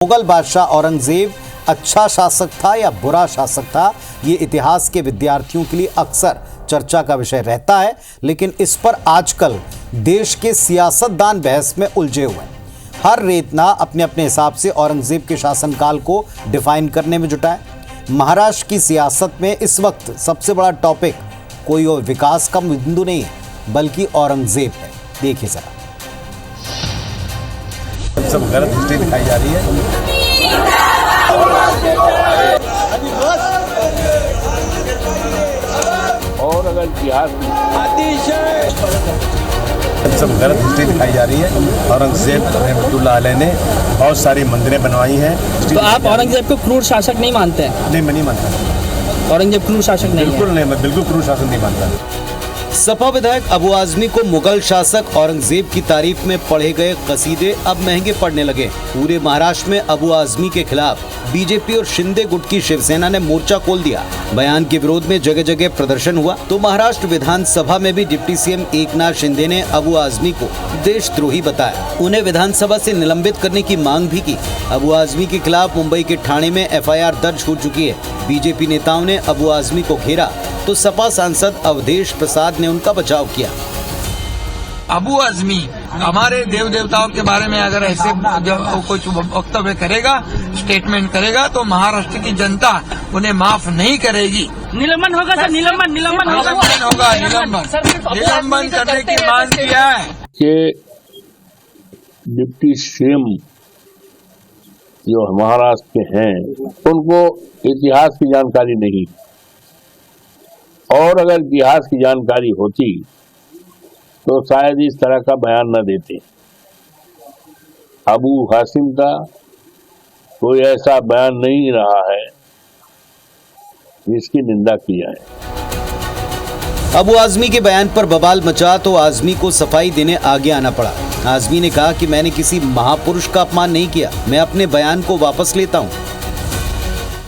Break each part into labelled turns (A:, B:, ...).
A: मुगल बादशाह औरंगजेब अच्छा शासक था या बुरा शासक था, ये इतिहास के विद्यार्थियों के लिए अक्सर चर्चा का विषय रहता है। लेकिन इस पर आजकल देश के सियासतदान बहस में उलझे हुए हैं। हर रेतना अपने अपने हिसाब से औरंगजेब के शासनकाल को डिफाइन करने में जुटा है। महाराष्ट्र की सियासत में इस वक्त सबसे बड़ा टॉपिक कोई और विकास का बिंदु नहीं है, बल्कि औरंगजेब है। देखिए जरा।
B: सब गलत हिस्ट्री दिखाई जा रही है।
C: और अगर इतिहास
B: सब गलत हिस्ट्री दिखाई जा रही है। औरंगजेब रहमतुल्लाह अलैह ने बहुत सारी मंदिरें बनवाई हैं।
D: तो आप औरंगजेब को क्रूर शासक नहीं मानते हैं?
B: नहीं, मैं नहीं मानता।
D: औरंगजेब क्रूर शासक नहीं है?
B: बिल्कुल नहीं, मैं बिल्कुल क्रूर शासन नहीं मानता।
A: सपा विधायक अबू आजमी को मुगल शासक औरंगजेब की तारीफ में पढ़े गए कसीदे अब महंगे पड़ने लगे। पूरे महाराष्ट्र में अबू आजमी के खिलाफ बीजेपी और शिंदे गुट की शिवसेना ने मोर्चा खोल दिया। बयान के विरोध में जगह जगह प्रदर्शन हुआ। तो महाराष्ट्र विधानसभा में भी डिप्टी सीएम एकनाथ शिंदे ने अबू आजमी को देशद्रोही बताया। उन्हें विधानसभा से निलंबित करने की मांग भी की। अबू आजमी के खिलाफ मुंबई के ठाणे में FIR दर्ज हो चुकी है। बीजेपी नेताओं ने अबू आजमी को घेरा तो सपा सांसद अवधेश प्रसाद ने उनका बचाव किया।
E: अबू आजमी हमारे देव देवताओं के बारे में अगर ऐसे कुछ वक्तव्य करेगा, स्टेटमेंट करेगा, तो महाराष्ट्र की जनता उन्हें माफ नहीं करेगी।
D: निलंबन होगा सर, निलंबन
E: होगा। निलंबन करने की मांग किया है
C: कि डिप्टी सीएम जो महाराष्ट्र के हैं उनको इतिहास की जानकारी नहीं, और अगर इतिहास की जानकारी होती तो शायद इस तरह का बयान न देते। अबू हासिम का कोई ऐसा बयान नहीं रहा है जिसकी निंदा की जाए।
A: अबू आजमी के बयान पर बवाल मचा तो आजमी को सफाई देने आगे आना पड़ा। आजमी ने कहा कि मैंने किसी महापुरुष का अपमान नहीं किया, मैं अपने बयान को वापस लेता हूँ।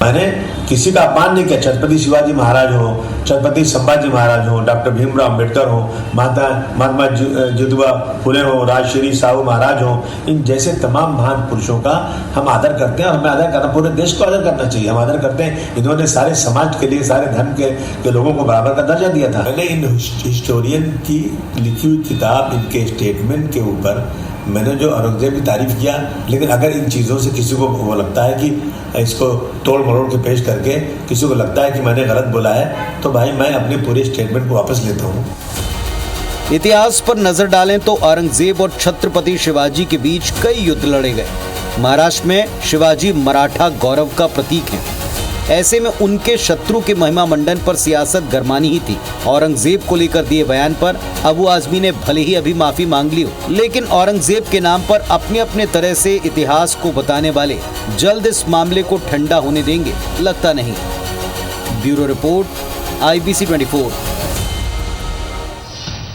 F: मैंने किसी का अपमान नहीं किया। छत्रपति शिवाजी महाराज हो, छत्रपति संभाजी महाराज हो, डॉक्टर भीमराव अम्बेडकर हो, महात्मा ज्योतिबा फुले हो, राजश्री साहू महाराज हो, इन जैसे तमाम महान पुरुषों का हम आदर करते हैं और हमें आदर करना, पूरे देश को आदर करना चाहिए। हम आदर करते हैं। इन्होंने सारे समाज के लिए, सारे धर्म के लोगों को बराबर का दर्जा दिया था। मैंने इन हिस्टोरियन की लिखी हुई किताब, इनके स्टेटमेंट के ऊपर मैंने जो औरंगजेब की तारीफ किया, लेकिन अगर इन चीज़ों से किसी को वो लगता है कि इसको तोड़ मरोड़ के पेश करके किसी को लगता है कि मैंने गलत बोला है, तो भाई मैं अपने पूरे स्टेटमेंट को वापस लेता हूँ।
A: इतिहास पर नजर डालें तो औरंगजेब और छत्रपति शिवाजी के बीच कई युद्ध लड़े गए। महाराष्ट्र में शिवाजी मराठा गौरव का प्रतीक हैं। ऐसे में उनके शत्रु के महिमा मंडन पर सियासत गरमानी ही थी। औरंगजेब को लेकर दिए बयान पर अबू आजमी ने भले ही अभी माफी मांग ली हो, लेकिन औरंगजेब के नाम पर अपने अपने तरह से इतिहास को बताने वाले जल्द इस मामले को ठंडा होने देंगे, लगता नहीं। Bureau report, IBC 24।